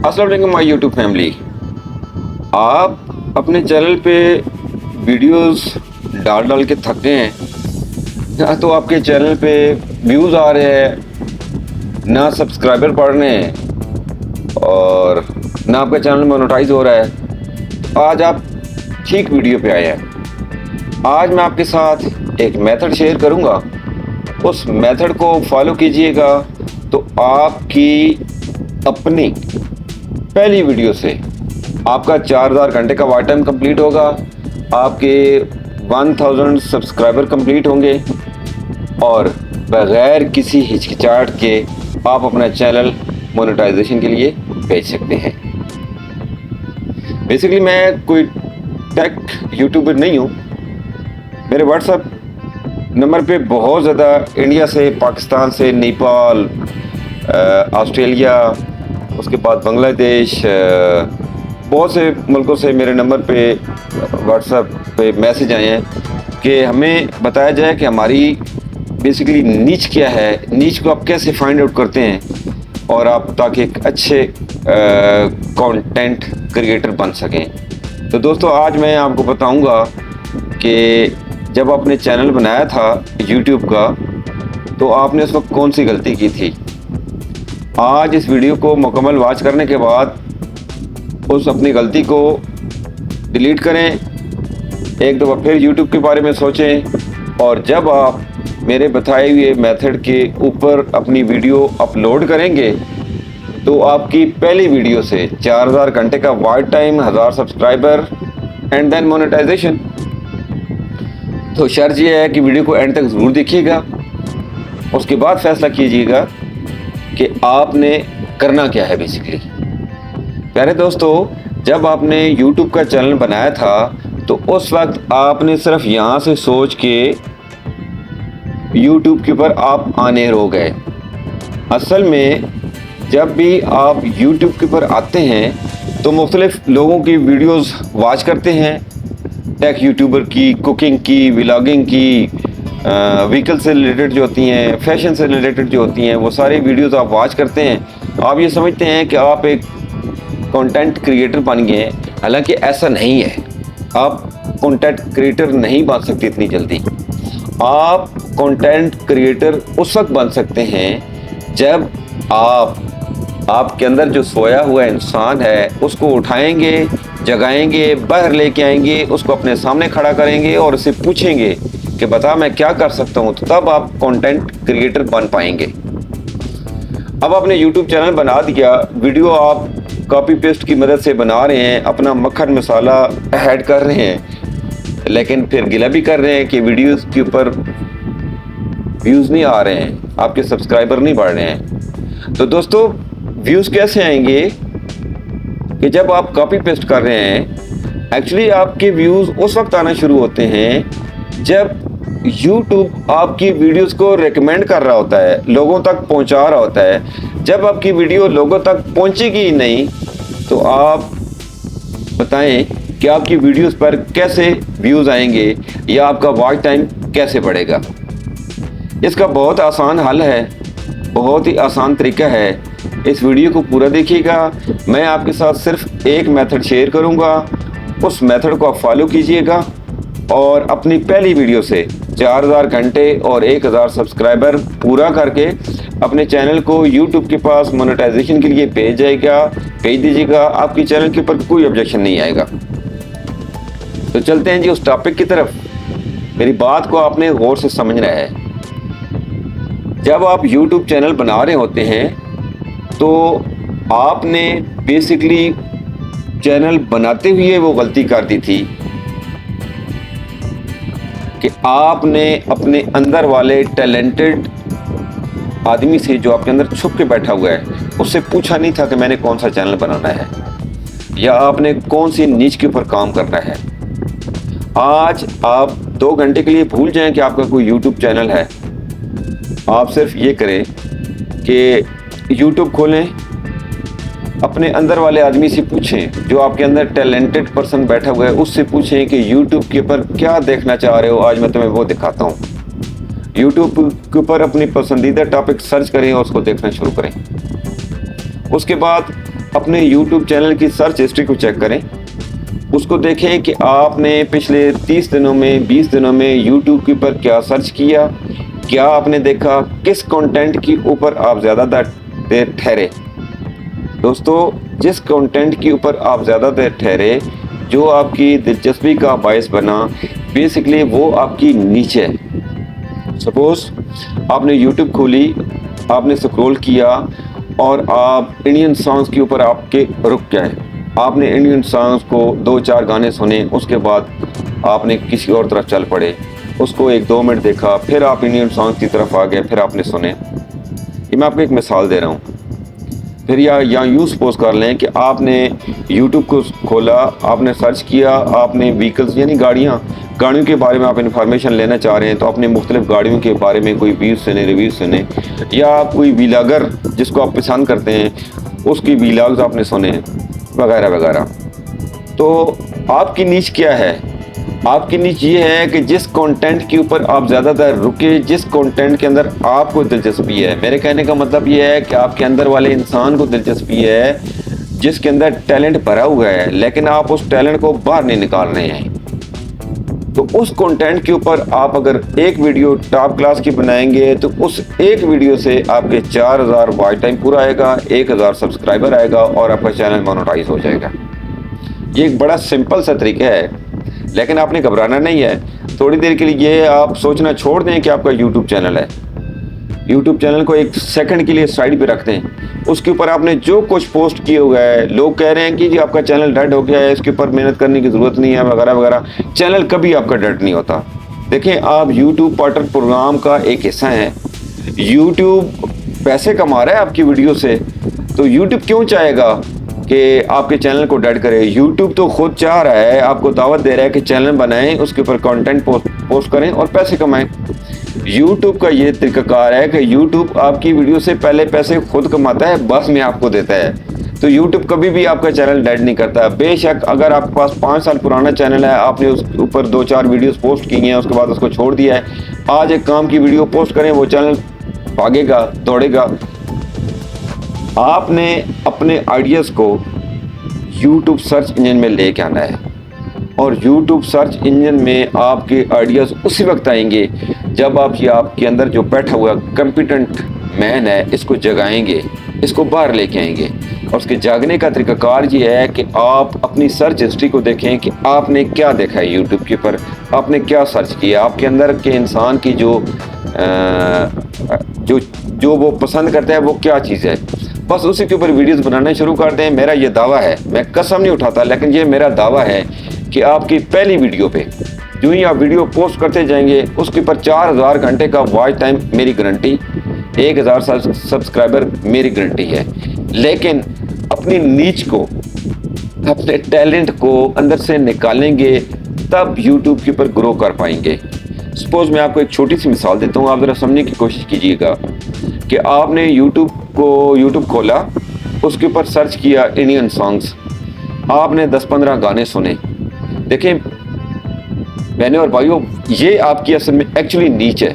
अस्सलाम वालेकुम my YouTube family. आप अपने चैनल पे वीडियोस डाल के थक गए हैं, ना तो आपके चैनल पे व्यूज़ आ रहे हैं, ना सब्सक्राइबर बढ़ रहे हैं और ना आपका चैनल मोनेटाइज हो रहा है। आज आप ठीक वीडियो पे आए हैं। आज मैं आपके साथ एक मेथड शेयर करूंगा, उस मेथड को फॉलो कीजिएगा तो आपकी अपनी पहली वीडियो से आपका 4000 घंटे का वॉच टाइम कंप्लीट होगा, आपके 1000 सब्सक्राइबर कंप्लीट होंगे और बगैर किसी हिचकिचाहट के आप अपना चैनल मोनेटाइजेशन के लिए भेज सकते हैं। बेसिकली मैं कोई टेक यूट्यूबर नहीं हूँ। मेरे व्हाट्सएप नंबर पे बहुत ज़्यादा इंडिया से, पाकिस्तान से, नेपाल, ऑस्ट्रेलिया, उसके बाद बांग्लादेश, बहुत से मुल्कों से मेरे नंबर पे व्हाट्सएप पे मैसेज आए हैं कि हमें बताया जाए कि हमारी बेसिकली नीच क्या है, नीच को आप कैसे फाइंड आउट करते हैं और आप ताकि एक अच्छे कंटेंट क्रिएटर बन सकें। तो दोस्तों आज मैं आपको बताऊंगा कि जब आपने चैनल बनाया था यूट्यूब का तो आपने उस वक्त कौन सी गलती की थी। आज इस वीडियो को मुकम्मल वॉच करने के बाद उस अपनी गलती को डिलीट करें, एक दफ़ा फिर यूट्यूब के बारे में सोचें और जब आप मेरे बताए हुए मेथड के ऊपर अपनी वीडियो अपलोड करेंगे तो आपकी पहली वीडियो से 4000 घंटे का watch time, 1000 subscriber and then monetization. तो शर्त यह है कि वीडियो को एंड तक ज़रूर देखिएगा, उसके बाद फैसला कीजिएगा कि आपने करना क्या है। बेसिकली प्यारे दोस्तों, जब आपने YouTube का चैनल बनाया था तो उस वक्त आपने सिर्फ यहाँ से सोच के YouTube के ऊपर आप आने हो गए। असल में जब भी आप YouTube के ऊपर आते हैं तो मुख्तलिफ लोगों की वीडियोस वॉच करते हैं, टेक यूट्यूबर की, कुकिंग की, व्लॉगिंग की, व्हीकल से रिलेटेड जो होती हैं, फैशन से रिलेटेड जो होती हैं, वो सारी वीडियोस आप वॉच करते हैं। आप ये समझते हैं कि आप एक कंटेंट क्रिएटर बन गए हैं, हालांकि ऐसा नहीं है। आप कंटेंट क्रिएटर नहीं बन सकते इतनी जल्दी। आप कंटेंट क्रिएटर उस वक्त बन सकते हैं जब आपके अंदर जो सोया हुआ इंसान है उसको उठाएंगे, जगाएंगे, बाहर लेके आएंगे, उसको अपने सामने खड़ा करेंगे और उससे पूछेंगे कि बता मैं क्या कर सकता हूँ, तो तब आप कंटेंट क्रिएटर बन पाएंगे। अब आपने यूट्यूब चैनल बना दिया, वीडियो आप कॉपी पेस्ट की मदद से बना रहे हैं, अपना मक्खन मसाला ऐड कर रहे हैं, लेकिन फिर गिला भी कर रहे हैं कि वीडियोस के ऊपर व्यूज़ नहीं आ रहे हैं, आपके सब्सक्राइबर नहीं बढ़ रहे हैं। तो दोस्तों व्यूज़ कैसे आएंगे कि जब आप कॉपी पेस्ट कर रहे हैं। एक्चुअली आपके व्यूज़ उस वक्त आना शुरू होते हैं जब YouTube आपकी वीडियोस को रेकमेंड कर रहा होता है, लोगों तक पहुंचा रहा होता है। जब आपकी वीडियो लोगों तक पहुंचेगी ही नहीं तो आप बताएं कि आपकी वीडियोस पर कैसे व्यूज़ आएंगे या आपका वॉच टाइम कैसे बढ़ेगा। इसका बहुत आसान हल है, बहुत ही आसान तरीका है। इस वीडियो को पूरा देखिएगा। मैं आपके साथ सिर्फ एक मेथड शेयर करूंगा, उस मेथड को आप फॉलो कीजिएगा और अपनी पहली वीडियो से 4000 घंटे और 1000 सब्सक्राइबर पूरा करके अपने चैनल को YouTube के पास मोनेटाइजेशन के लिए भेज दीजिएगा। आपकी चैनल के ऊपर कोई ऑब्जेक्शन नहीं आएगा। तो चलते हैं जी उस टॉपिक की तरफ। मेरी बात को आपने गौर से समझना है। जब आप YouTube चैनल बना रहे होते हैं तो आपने बेसिकली चैनल बनाते हुए वो गलती कर दी थी कि आपने अपने अंदर वाले टैलेंटेड आदमी से, जो आपके अंदर छुप के बैठा हुआ है, उससे पूछा नहीं था कि मैंने कौन सा चैनल बनाना है या आपने कौन सी नीच के ऊपर काम करना है। आज आप 2 घंटे के लिए भूल जाएं कि आपका कोई YouTube चैनल है। आप सिर्फ ये करें कि YouTube खोलें, अपने अंदर वाले आदमी से पूछें, जो आपके अंदर टैलेंटेड पर्सन बैठा हुआ है, उससे पूछें कि YouTube के ऊपर क्या देखना चाह रहे हो, आज मैं तुम्हें वो दिखाता हूँ। YouTube के ऊपर अपनी पसंदीदा टॉपिक सर्च करें और उसको देखना शुरू करें। उसके बाद अपने YouTube चैनल की सर्च हिस्ट्री को चेक करें, उसको देखें कि आपने पिछले 30 दिनों में 20 दिनों में YouTube के ऊपर क्या सर्च किया, क्या आपने देखा, किस कंटेंट के ऊपर आप ज़्यादा देर ठहरे। दोस्तों, जिस कंटेंट के ऊपर आप ज़्यादा देर ठहरे, जो आपकी दिलचस्पी का बायस बना, बेसिकली वो आपकी नीच है। सपोज़ आपने YouTube खोली, आपने स्क्रॉल किया और आप इंडियन सॉन्ग्स के ऊपर आपके रुक गए। आपने इंडियन सॉन्ग्स को 2-4 गाने सुने, उसके बाद आपने किसी और तरफ चल पड़े, उसको 1-2 मिनट देखा, फिर आप इंडियन सॉन्ग्स की तरफ आ गए, फिर आपने सुने। ये मैं आपको एक मिसाल दे रहा हूँ। फिर या यूँ सपोज कर लें कि आपने YouTube को खोला, आपने सर्च किया, आपने व्हीकल्स यानी गाड़ियों के बारे में आप इन्फॉर्मेशन लेना चाह रहे हैं, तो आपने मुख्तलिफ गाड़ियों के बारे में कोई रिव्यू सुने, या कोई व्लॉगर जिसको आप पसंद करते हैं उसकी व्लॉग्स आपने सुने, वगैरह वगैरह। तो आपकी नीच क्या है? आपकी नीच ये है कि जिस कंटेंट के ऊपर आप ज़्यादातर रुके, जिस कंटेंट के अंदर आपको दिलचस्पी है, मेरे कहने का मतलब ये है कि आपके अंदर वाले इंसान को दिलचस्पी है, जिसके अंदर टैलेंट भरा हुआ है, लेकिन आप उस टैलेंट को बाहर नहीं निकाल रहे हैं। तो उस कंटेंट के ऊपर आप अगर एक वीडियो टॉप क्लास की बनाएंगे, तो उस एक वीडियो से आपके 4000 वॉच टाइम पूरा आएगा, 1000 सब्सक्राइबर आएगा और आपका चैनल मोनेटाइज हो जाएगा। ये एक बड़ा सिंपल सा तरीका है, लेकिन आपने घबराना नहीं है। थोड़ी देर के लिए आप सोचना छोड़ दें कि आपका यूट्यूब चैनल है। यूट्यूब चैनल को एक सेकंड के लिए साइड पे रख दें। उसके ऊपर आपने जो कुछ पोस्ट किए हुआ है, लोग कह रहे हैं कि जी आपका चैनल डेड हो गया है, इसके ऊपर मेहनत करने की ज़रूरत नहीं है, वगैरह वगैरह। चैनल कभी आपका डेड नहीं होता। देखें, आप यूट्यूब पार्टनर प्रोग्राम का एक हिस्सा हैं। यूट्यूब पैसे कमा रहा है आपकी वीडियो से, तो यूट्यूब क्यों चाहेगा कि आपके चैनल को डेड करे? यूट्यूब तो खुद चाह रहा है, आपको दावत दे रहा है कि चैनल बनाएं, उसके ऊपर कंटेंट पोस्ट करें और पैसे कमाएं। यूट्यूब का ये तरीकाकार है कि यूट्यूब आपकी वीडियो से पहले पैसे खुद कमाता है, बस में आपको देता है। तो यूट्यूब कभी भी आपका चैनल डेड नहीं करता। बेशक अगर आपके पास 5 साल पुराना चैनल है, आपने उस ऊपर 2-4 वीडियोस पोस्ट की हैं, उसके बाद उसको छोड़ दिया है, आज एक काम की वीडियो पोस्ट करें, वो चैनल भागेगा, दौड़ेगा। आपने अपने आइडियाज़ को YouTube सर्च इंजन में लेके आना है, और YouTube सर्च इंजन में आपके आइडियाज़ उसी वक्त आएंगे जब आप ये आपके अंदर जो बैठा हुआ कॉम्पिटेंट मैन है, इसको जगाएंगे, इसको बाहर लेके आएंगे। और उसके जागने का तरीकाकार ये है कि आप अपनी सर्च हिस्ट्री को देखें कि आपने क्या देखा है YouTube के ऊपर, आपने क्या सर्च किया, आपके अंदर के इंसान की जो वो पसंद करता है वो क्या चीज़ है। बस उसी के ऊपर वीडियोस बनाना शुरू कर दें। मेरा ये दावा है, मैं कसम नहीं उठाता, लेकिन ये मेरा दावा है कि आपकी पहली वीडियो पे जो ही आप वीडियो पोस्ट करते जाएंगे, उसके ऊपर 4000 घंटे का वॉच टाइम मेरी गारंटी, 1000 सब्सक्राइबर मेरी गारंटी है। लेकिन अपनी नीच को, अपने टैलेंट को अंदर से निकालेंगे, तब यूट्यूब के ऊपर ग्रो कर पाएंगे। सपोज मैं आपको एक छोटी सी मिसाल देता हूँ, आप ज़रा समझने की कोशिश कीजिएगा कि आपने यूट्यूब खोला, उसके ऊपर सर्च किया इंडियन सॉन्ग्स, आपने 10-15 गाने सुने। देखें बहनों और भाइयों, ये आपकी असल में एक्चुअली नीच है।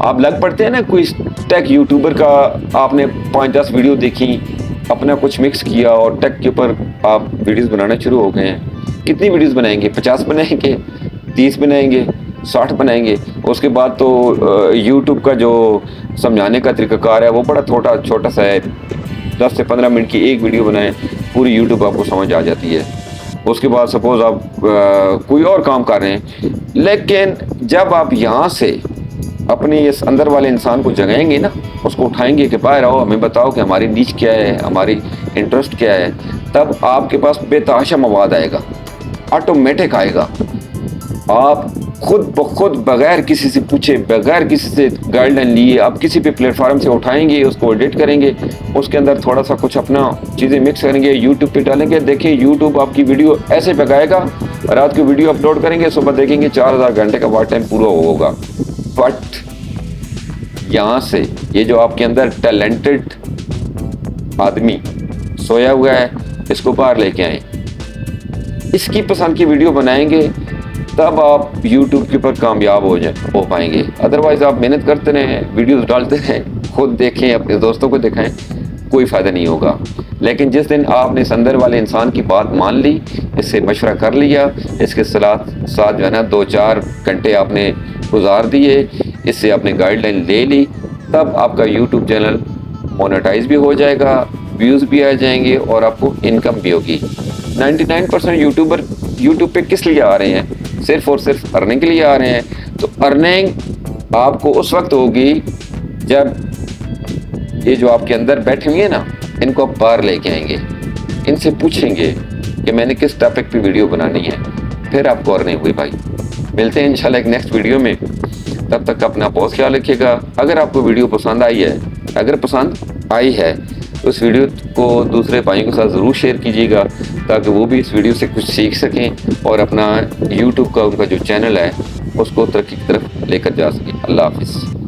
आप लग पड़ते हैं ना, कोई टेक यूट्यूबर का आपने 5-10 वीडियो देखी, अपना कुछ मिक्स किया और टेक के ऊपर आप वीडियोस बनाना शुरू हो गए हैं। कितनी वीडियोस बनाएंगे? 50 बनाएंगे, 30 बनाएंगे, 60 बनाएंगे। उसके बाद तो यूट्यूब का जो समझाने का तरीकाकार है वो बड़ा छोटा सा है। 10 से 15 मिनट की एक वीडियो बनाएं, पूरी यूट्यूब आपको समझ आ जाती है। उसके बाद सपोज़ आप कोई और काम कर रहे हैं, लेकिन जब आप यहाँ से अपने इस अंदर वाले इंसान को जगाएंगे ना, उसको उठाएंगे कि बाहर आओ, हमें बताओ कि हमारी नीच क्या है, हमारी इंटरेस्ट क्या है, तब आपके पास बेतहाशा मवाद आएगा, ऑटोमेटिक आएगा। आप खुद ब खुद बगैर किसी से पूछे, बगैर किसी से गाइडलाइन लिए, आप किसी भी प्लेटफार्म से उठाएंगे, उसको एडिट करेंगे, उसके अंदर थोड़ा सा कुछ अपना चीज़ें मिक्स करेंगे, यूट्यूब पे डालेंगे। देखिए यूट्यूब आपकी वीडियो ऐसे पकाएगा, रात की वीडियो अपलोड करेंगे, सुबह देखेंगे 4000 घंटे का वॉच टाइम पूरा होगा। बट यहाँ से ये जो आपके अंदर टैलेंटेड आदमी सोया हुआ है, इसको बाहर लेके आए, इसकी पसंद की वीडियो बनाएंगे, तब आप YouTube के ऊपर कामयाब हो पाएंगे। अदरवाइज़ आप मेहनत करते रहें, वीडियोस डालते रहें, खुद देखें, अपने दोस्तों को दिखाएं, कोई फ़ायदा नहीं होगा। लेकिन जिस दिन आपने इस अंदर वाले इंसान की बात मान ली, इससे मशवरा कर लिया, इसके साथ जो है ना 2-4 घंटे आपने गुजार दिए, इससे आपने गाइडलाइन ले ली, तब आपका यूट्यूब चैनल मोनेटाइज भी हो जाएगा, व्यूज़ भी आ जाएंगे और आपको इनकम भी होगी। 99% यूट्यूबर यूट्यूब पे किस लिए आ रहे हैं? सिर्फ और सिर्फ अर्निंग के लिए आ रहे हैं। तो अर्निंग आपको उस वक्त होगी जब ये जो आपके अंदर बैठे हुए हैं ना, इनको आप बाहर लेके आएंगे, इनसे पूछेंगे कि मैंने किस टॉपिक पे वीडियो बनानी है, फिर आपको अर्निंग हुई भाई। मिलते हैं इंशाल्लाह एक नेक्स्ट वीडियो में, तब तक अपना बहुत ख्याल रखिएगा। अगर आपको वीडियो पसंद आई है, तो उस वीडियो को दूसरे भाइयों के साथ ज़रूर शेयर कीजिएगा, ताकि वो भी इस वीडियो से कुछ सीख सकें और अपना यूट्यूब का उनका जो चैनल है उसको तरक्की की तरफ लेकर जा सकें। अल्लाह हाफिज़।